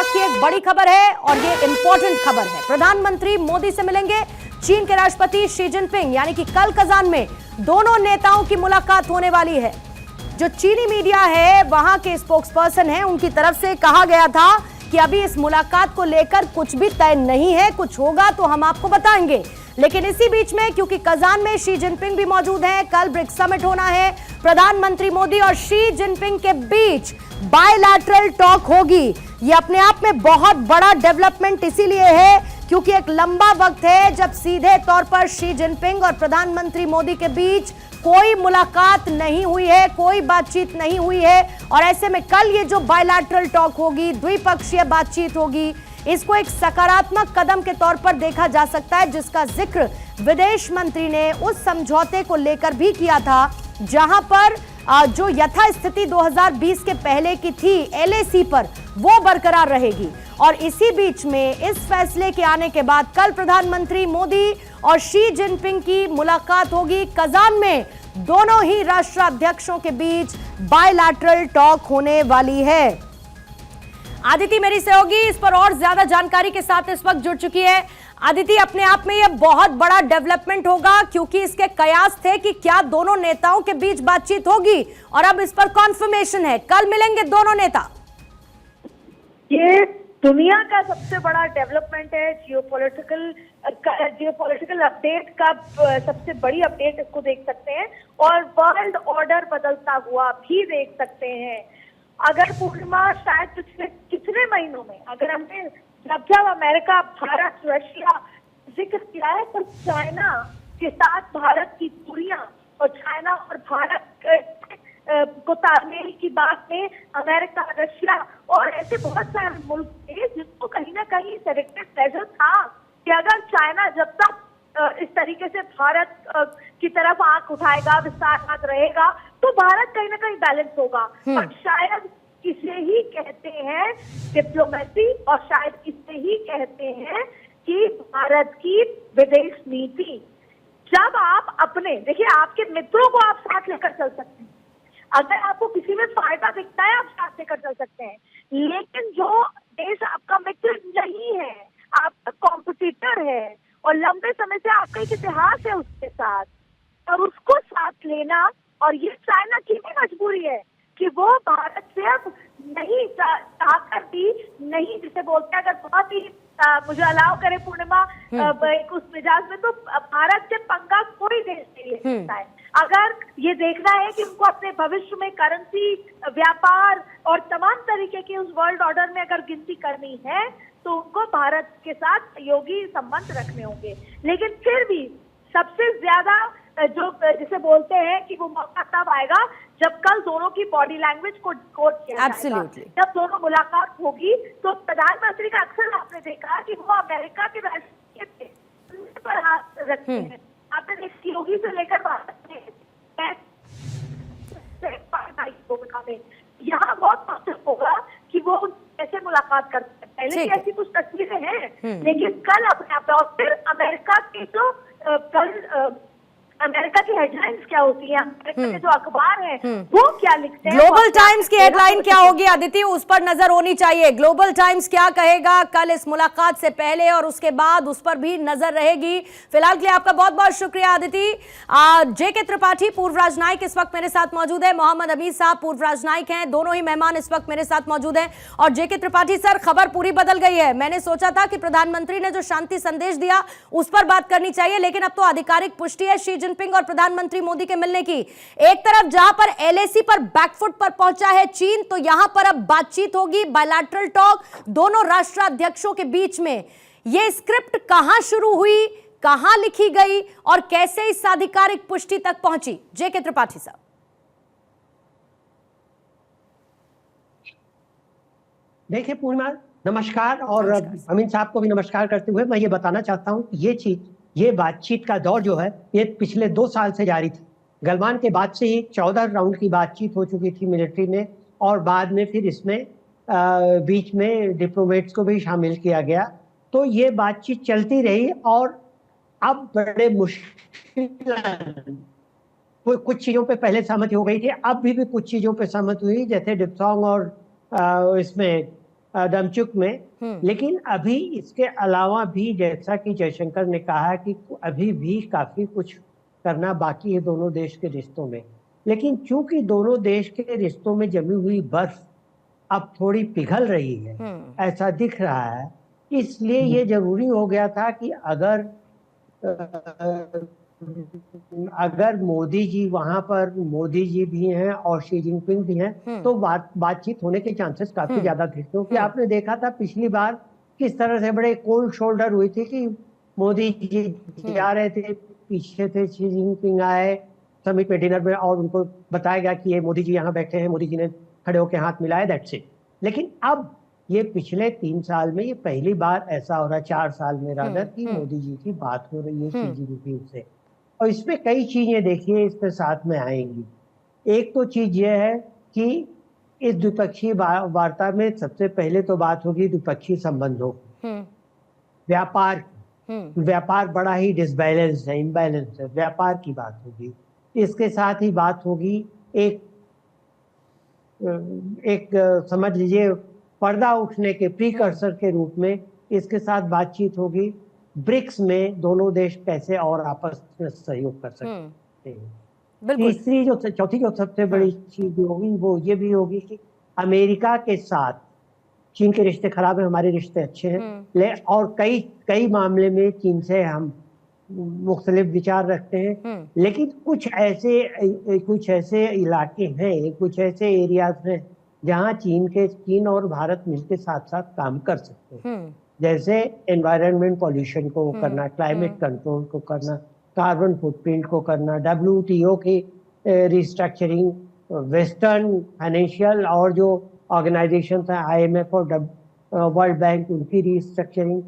वक्त की एक बड़ी खबर है और ये इंपॉर्टेंट खबर है। प्रधानमंत्री मोदी से मिलेंगे चीन के राष्ट्रपति शी जिनपिंग, यानी कि कल कजान में दोनों नेताओं की मुलाकात होने वाली है। जो चीनी मीडिया है, वहां के स्पोक्सपर्सन हैं, उनकी तरफ से कहा गया था कि अभी इस मुलाकात को लेकर कुछ भी तय नहीं है, कुछ होगा तो हम आपको बताएंगे। लेकिन इसी बीच में क्योंकि कजान में शी जिनपिंग भी मौजूद हैं, कल ब्रिक्स समिट होना है, प्रधानमंत्री मोदी और शी जिनपिंग के बीच बायलैटरल टॉक होगी। ये अपने आप में बहुत बड़ा डेवलपमेंट इसीलिए है क्योंकि एक लंबा वक्त है जब सीधे तौर पर शी जिनपिंग और प्रधानमंत्री मोदी के बीच कोई मुलाकात नहीं हुई है, कोई बातचीत नहीं हुई है। और ऐसे में कल ये जो बायलैटरल टॉक होगी, द्विपक्षीय बातचीत होगी, इसको एक सकारात्मक कदम के तौर पर देखा जा सकता है, जिसका जिक्र विदेश मंत्री ने उस समझौते को लेकर भी किया था जहां पर जो यथास्थिति 2020 के पहले की थी एलएसी पर, वो बरकरार रहेगी। और इसी बीच में इस फैसले के आने के बाद कल प्रधानमंत्री मोदी और शी जिनपिंग की मुलाकात होगी कजान में। दोनों ही राष्ट्राध्यक्षों के बीच बायलैटरल टॉक होने वाली है। आदिति मेरी सहयोगी इस पर और ज्यादा जानकारी के साथ इस वक्त जुड़ चुकी है। आदिति, अपने आप में यह बहुत बड़ा डेवलपमेंट होगा क्योंकि इसके कयास थे कि क्या दोनों नेताओं के बीच बातचीत होगी और अब इस पर कॉन्फर्मेशन है, कल मिलेंगे दोनों नेता। ये दुनिया का सबसे बड़ा डेवलपमेंट है, जियोपॉलिटिकल अपडेट का सबसे बड़ी अपडेट इसको देख सकते हैं और वर्ल्ड ऑर्डर बदलता हुआ भी देख सकते हैं। अगर पूर्णिमा शायद पिछले कितने महीनों में अगर हमने जब अमेरिका, भारत, रशिया जिक्र किया है, तो चाइना के साथ भारत की दूरियां और चाइना और भारत को तालमेल की बात में अमेरिका, रशिया और ऐसे बहुत सारे मुल्क थे जिनको कहीं ना कहीं सेलेक्टेड प्लेजर था कि अगर चाइना जब तक इस तरीके से भारत की तरफ आंख उठाएगा, विस्तारवाद रहेगा, तो भारत कहीं ना कहीं बैलेंस होगा। और शायद इसे ही कहते हैं डिप्लोमेसी और शायद इसे ही कहते हैं कि भारत की विदेश नीति। जब आप अपने देखिए, आपके मित्रों को आप साथ लेकर चल सकते हैं, अगर आपको किसी में फायदा दिखता है आप साथ लेकर चल सकते हैं, लेकिन जो देश आपका मित्र नहीं है, आपका कॉम्पिटिटर है और लंबे समय से आपका एक इतिहास है उसके साथ, और उसको साथ लेना, और ये चाइना की भी मजबूरी है कि वो भारत से अब नहीं चाहकर भी नहीं, जिसे बोलते हैं, अगर बहुत ही मुझे अलाव करे पूर्णिमा उस मिजाज में, तो भारत से पंगा कोई देश नहीं ले सकता है। अगर ये देखना है कि उनको अपने भविष्य में करेंसी, व्यापार और तमाम तरीके के उस वर्ल्ड ऑर्डर में अगर गिनती करनी है, तो उनको भारत के साथ सहयोगी संबंध रखने होंगे। लेकिन फिर भी सबसे ज्यादा जो जिसे बोलते हैं कि वो मौका तब आएगा जब कल दोनों की बॉडी लैंग्वेज को कोट किया जाएगा। जब दोनों मुलाकात होगी तो प्रधानमंत्री का अक्सर आपने देखा कि वो अमेरिका के राष्ट्रपति पर हाथ रखते हैं। आपने देखा योगी से लेकर भारत में यहाँ बहुत महत्व होगा कि वो कैसे मुलाकात करते हैं। पहले की ऐसी कुछ तस्वीरें हैं, लेकिन कल अपने आप और फिर अमेरिका की जो कल अमेरिका की हेडलाइंस क्या होती है, अमेरिका के जो अखबार हैं वो क्या लिखते हैं, ग्लोबल टाइम्स की हेडलाइन क्या होगी आदित्य, उस पर नजर होनी चाहिए। ग्लोबल टाइम्स क्या कहेगा कल इस मुलाकात से पहले और उसके बाद, उस पर भी नजर रहेगी। फिलहाल के लिए आपका बहुत बहुत शुक्रिया आदित्य। जेके त्रिपाठी, पूर्व राजनयिक, इस वक्त मेरे साथ मौजूद है। मोहम्मद अमीर साहब पूर्व राजनयिक हैं, दोनों ही मेहमान इस वक्त मेरे साथ मौजूद हैं। और जेके त्रिपाठी सर, खबर पूरी बदल गई है। मैंने सोचा था कि प्रधानमंत्री ने जो शांति संदेश दिया उस पर बात करनी चाहिए, लेकिन अब तो आधिकारिक पुष्टि है शी जिनपिंग और प्रधानमंत्री मोदी के मिलने की। एक तरफ जहां पर एलएसी पर बैकफुट पर पहुंचा है चीन, तो यहां पर अब बातचीत होगी, बायलैटरल टॉक दोनों राष्ट्राध्यक्षों के बीच में। यह स्क्रिप्ट कहां शुरू हुई, कहां लिखी गई और कैसे इस आधिकारिक पुष्टि तक पहुंची? जेके त्रिपाठी साहब। देखिए पूर्णिमा, नमस्कार, और अमीन साहब को भी नमस्कार करते हुए मैं ये बताना चाहता हूं कि ये बातचीत का दौर जो है ये पिछले 2 साल से जारी था। गलवान के बाद से ही 14 राउंड की बातचीत हो चुकी थी मिलिट्री में, और बाद में फिर इसमें बीच में डिप्लोमेट्स को भी शामिल किया गया। तो ये बातचीत चलती रही और अब बड़े मुश्किल कुछ चीज़ों पे पहले सहमति हो गई थी, अब भी कुछ चीज़ों पे सहमति हुई, जैसे डिप्सोंग और इसमें दमचुक में। लेकिन अभी इसके अलावा भी जैसा कि जयशंकर ने कहा कि अभी भी काफी कुछ करना बाकी है दोनों देश के रिश्तों में। लेकिन चूंकि दोनों देश के रिश्तों में जमी हुई बर्फ अब थोड़ी पिघल रही है, ऐसा दिख रहा है, इसलिए ये जरूरी हो गया था कि अगर मोदी जी वहां पर, मोदी जी भी हैं और शी जिनपिंग भी हैं, तो बातचीत होने के चांसेस काफी ज्यादा थे। क्योंकि आपने देखा था पिछली बार किस तरह से बड़े कोल्ड शोल्डर हुई थी कि मोदी जी जा रहे थे, पीछे थे शी जिनपिंग आए समिट में डिनर में और उनको बताया गया कि ये मोदी जी यहाँ बैठे हैं, मोदी जी ने खड़े होकर हाथ मिलाए, दैट्स इट। लेकिन अब ये पिछले 3 साल में ये पहली बार ऐसा हो रहा है, 4 साल में रादर, कि मोदी जी की बात हो रही है शी जिनपिंग से। और इसमें कई चीजें देखिए इसके साथ में आएंगी। एक तो चीज ये है कि इस द्विपक्षीय वार्ता में सबसे पहले तो बात होगी द्विपक्षीय संबंधों, व्यापार बड़ा ही डिसबैलेंस है, इम्बैलेंस है, व्यापार की बात होगी। इसके साथ ही बात होगी एक समझ लीजिए पर्दा उठने के प्रीकर्सर के रूप में इसके साथ बातचीत होगी ब्रिक्स में दोनों देश कैसे और आपस में सहयोग कर सकते हैं। तीसरी चौथी जो सबसे बड़ी चीज होगी वो ये भी होगी कि अमेरिका के साथ चीन के रिश्ते खराब है, हमारे रिश्ते अच्छे हैं, और कई मामले में चीन से हम मुख्तलिफ विचार रखते हैं। लेकिन कुछ ऐसे इलाके हैं, कुछ ऐसे एरियाज हैं जहाँ चीन और भारत मिलकर साथ साथ काम कर सकते हैं। जैसे एनवायरनमेंट पॉल्यूशन को करना, क्लाइमेट कंट्रोल को करना, कार्बन फुटप्रिंट को करना, WTO की रिस्ट्रक्चरिंग, वेस्टर्न फाइनेंशियल और जो ऑर्गेनाइजेशन है IMF और वर्ल्ड बैंक, उनकी रिस्ट्रक्चरिंग।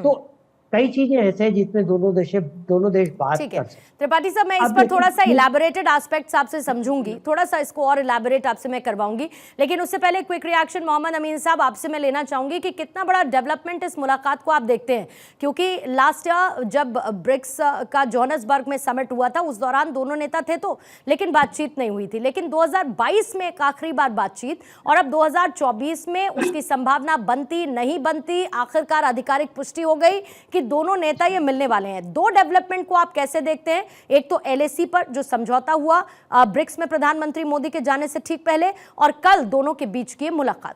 तो कई चीजें ऐसे हैं जिसमें दोनों देश बात कर सकते हैं। त्रिपाठी साहब, मैं इस पर थोड़ा सा इलैबोरेटेड एस्पेक्ट्स आपसे समझूंगी, थोड़ा सा इसको और इलैबोरेट आपसे मैं करवाऊंगी। लेकिन उससे पहले क्विक रिएक्शन मोहम्मद अमीन साहब आपसे मैं लेना चाहूंगी कि कितना बड़ा डेवलपमेंट इस मुलाकात को आप देखते हैं, क्योंकि लास्ट ईयर जब ब्रिक्स का जोहान्सबर्ग में समिट हुआ था उस दौरान दोनों नेता थे तो, लेकिन बातचीत नहीं हुई थी। लेकिन 2022 में एक आखिरी बार बातचीत, और अब 2024 में उसकी संभावना बनती नहीं बनती, आखिरकार आधिकारिक पुष्टि हो गई कि दोनों नेता ये मिलने वाले हैं। दो डेवलपमेंट को आप कैसे देखते हैं? एक तो LAC पर जो समझौता हुआ ब्रिक्स में प्रधानमंत्री मोदी के जाने से ठीक पहले, और कल दोनों के बीच की मुलाकात।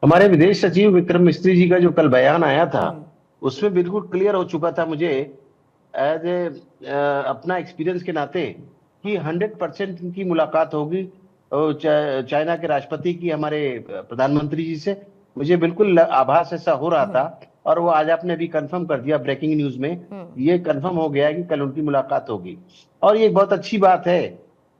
हमारे विदेश सचिव विक्रम मिस्त्री जी का जो कल बयान आया था उसमें बिल्कुल क्लियर हो चुका था मुझे एज ए अपना एक्सपीरियंस के नाते कि 100% इनकी मुलाकात होगी चाइना के राष्ट्रपति की हमारे प्रधानमंत्री जी से। मुझे बिल्कुल आभास ऐसा हो रहा था, और वो आज आपने भी कंफर्म कर दिया ब्रेकिंग न्यूज में, ये कंफर्म हो गया कि कल उनकी मुलाकात होगी। और ये बहुत अच्छी बात है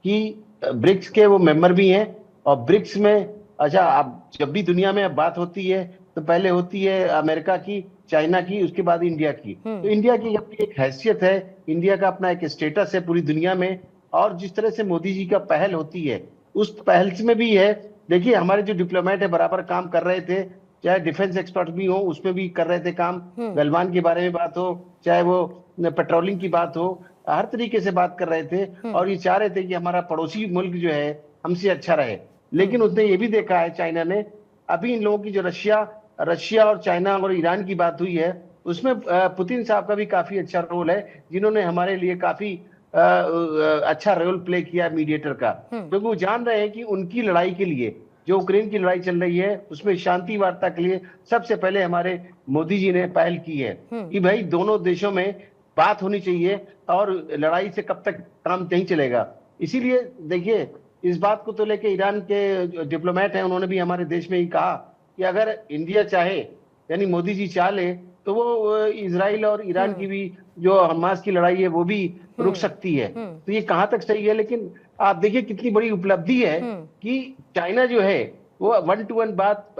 कि ब्रिक्स के वो मेंबर भी हैं, और ब्रिक्स में अच्छा अब जब भी दुनिया में अब बात होती है तो पहले होती है अमेरिका की, चाइना की, उसके बाद इंडिया की। तो इंडिया की अपनी एक हैसियत है, इंडिया का अपना एक स्टेटस है पूरी दुनिया में, और जिस तरह से मोदी जी का पहल होती है उस पहल में भी है। देखिए हमारे जो डिप्लोमेट है बराबर काम कर रहे थे, चाहे डिफेंस एक्सपर्ट भी हो उसमें भी कर रहे थे काम, गलवान के बारे में बात हो, चाहे वो पेट्रोलिंग की बात हो, हर तरीके से बात कर रहे थे, और ये चाह रहे थे कि हमारा पड़ोसी मुल्क जो है हमसे अच्छा रहे। लेकिन उसने ये भी देखा है चाइना ने, अभी इन लोगों की जो रशिया और चाइना और ईरान की बात हुई है उसमें पुतिन साहब का भी काफी अच्छा रोल है, जिन्होंने हमारे लिए काफी अच्छा रोल प्ले किया मीडिएटर का, क्योंकि वो जान रहे हैं कि उनकी लड़ाई के लिए, जो यूक्रेन की लड़ाई चल रही है उसमें शांति वार्ता के लिए सबसे पहले हमारे मोदी जी ने पहल की है कि भाई दोनों देशों में बात होनी चाहिए, और लड़ाई से कब तक काम नहीं चलेगा। इसीलिए देखिए इस बात को तो लेके ईरान के डिप्लोमेट हैं उन्होंने भी हमारे देश में ही कहा कि अगर इंडिया चाहे, यानी मोदी जी चाह ले, तो वो इजराइल और ईरान की भी जो हमास की लड़ाई है वो भी रुक सकती है। तो ये कहाँ तक सही है, लेकिन आप देखिए कितनी बड़ी उपलब्धि है कि चाइना जो है वो 1-to-1 बात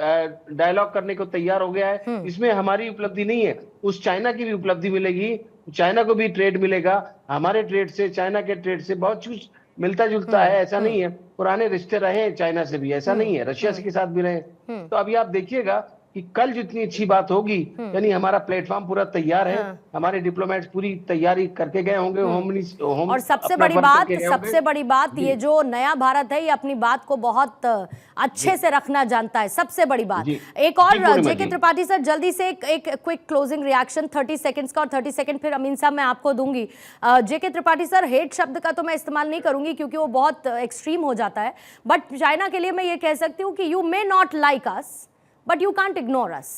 डायलॉग करने को तैयार हो गया है। इसमें हमारी उपलब्धि नहीं है, उस चाइना की भी उपलब्धि मिलेगी, चाइना को भी ट्रेड मिलेगा, हमारे ट्रेड से चाइना के ट्रेड से बहुत कुछ मिलता जुलता है। ऐसा नहीं है, पुराने रिश्ते रहे चाइना से भी, ऐसा नहीं है, रशिया के साथ भी रहे। तो अभी आप देखिएगा कि कल जितनी अच्छी बात होगी, यानी हमारा प्लेटफॉर्म पूरा तैयार है, हमारे डिप्लोमेट्स पूरी तैयारी करके गए होंगे, होम और सबसे अपना बड़ी वर्क बात करके गए होंगे। सबसे बड़ी बात ये जो नया भारत है ये अपनी बात को बहुत अच्छे से रखना जानता है, सबसे बड़ी बात। जी। एक और जी, पूर्णिमा जेके जी। त्रिपाठी सर जल्दी से एक क्विक क्लोजिंग रिएक्शन 30 सेकंड्स का, और 30 सेकंड फिर अमीन साहब मैं आपको दूंगी। जेके त्रिपाठी सर, हेट शब्द का तो मैं इस्तेमाल नहीं करूंगी क्योंकि वो बहुत एक्सट्रीम हो जाता है, बट चाइना के लिए मैं ये कह सकती हूँ कि you may not like us but you can't ignore us.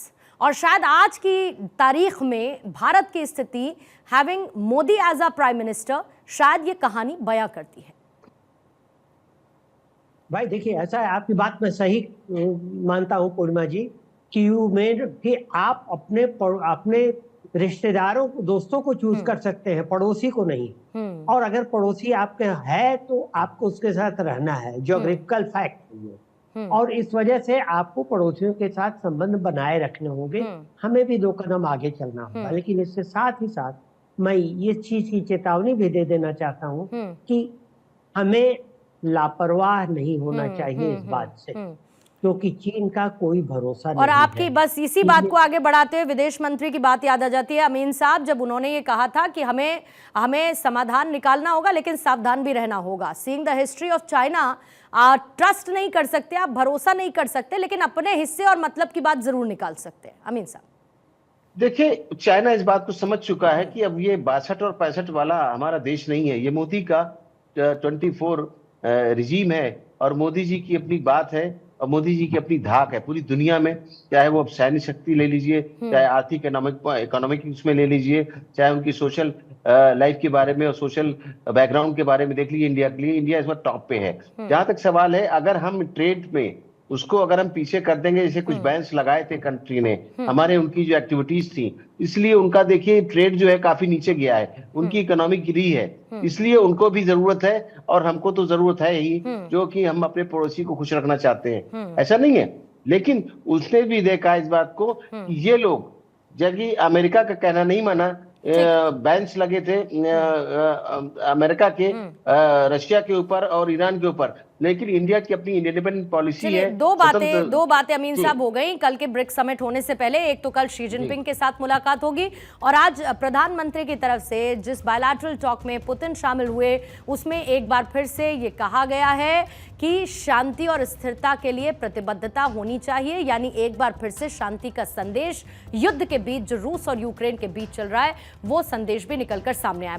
और शायद आज की तारीख में भारत की स्थिति having Modi as a prime minister शायद ये कहानी बयां करती है। भाई देखिए, ऐसा है, आपकी बात मैं सही मानता हूँ पूर्णिमा जी, कि कि आप अपने रिश्तेदारों को, दोस्तों को चूज कर सकते हैं, पड़ोसी को नहीं। और अगर पड़ोसी आपके है तो आपको उसके साथ रहना है, ज्योग्राफिकल फैक्ट है ये। और इस वजह से आपको पड़ोसियों के साथ संबंध बनाए रखने होंगे। हमें भी 2 कदम आगे चलना होगा, लेकिन इसके साथ ही साथ मैं ये चीज की चेतावनी भी दे देना चाहता हूँ कि हमें लापरवाह नहीं होना चाहिए इस बात से, क्योंकि चीन का कोई भरोसा नहीं और आपकी है। बस इसी बात को आगे बढ़ाते हुए विदेश मंत्री की बात याद आ जाती है, अमीन साहब, जब उन्होंने ये कहा था कि हमें समाधान निकालना होगा लेकिन सावधान भी रहना होगा। Seeing the history of China, trust नहीं कर सकते आप, भरोसा नहीं कर सकते, लेकिन अपने हिस्से और मतलब की बात जरूर निकाल सकते हैं। अमीन साहब देखिए, चाइना इस बात को समझ चुका है कि अब ये 62 और 65 वाला हमारा देश नहीं है, ये मोदी का 24 रिजीम है, और मोदी जी की अपनी बात है, और मोदी जी की अपनी धाक है पूरी दुनिया में। चाहे वो अब सैन्य शक्ति ले लीजिए, चाहे आर्थिक इकोनॉमिक उसमें ले लीजिए, चाहे उनकी सोशल लाइफ के बारे में और सोशल बैकग्राउंड के बारे में देख लीजिए, इंडिया के लिए इंडिया इस बार टॉप पे है। जहां तक सवाल है, अगर हम ट्रेड में उसको अगर हम पीछे कर देंगे, जैसे कुछ बैन्स लगाए थे कंट्री ने, हमारे उनकी जो एक्टिविटीज थी, इसलिए उनका देखिए ट्रेड जो है काफी नीचे गया है, उनकी इकोनॉमी गिरी है, इसलिए उनको भी जरूरत है और हमको तो जरूरत है ही, जो कि हम अपने पड़ोसी को खुश रखना चाहते हैं, ऐसा नहीं है। लेकिन उसने भी देखा इस बात को कि ये लोग, जबकि अमेरिका का कहना नहीं माना, बैन्स लगे थे अमेरिका के, रशिया के ऊपर और ईरान के ऊपर, लेकिन इंडिया की अपनी इंडिपेंडेंट पॉलिसी है। दो बातें अमीन साहब हो गई कल के ब्रिक्स समिट होने से पहले। एक तो कल शी जिनपिंग के साथ मुलाकात होगी, और आज प्रधानमंत्री की तरफ से जिस बायलैटरल टॉक में पुतिन शामिल हुए उसमें एक बार फिर से ये कहा गया है कि शांति और स्थिरता के लिए प्रतिबद्धता होनी चाहिए, यानी एक बार फिर से शांति का संदेश युद्ध के बीच जो रूस और यूक्रेन के बीच चल रहा है वो संदेश भी निकलकर सामने आया।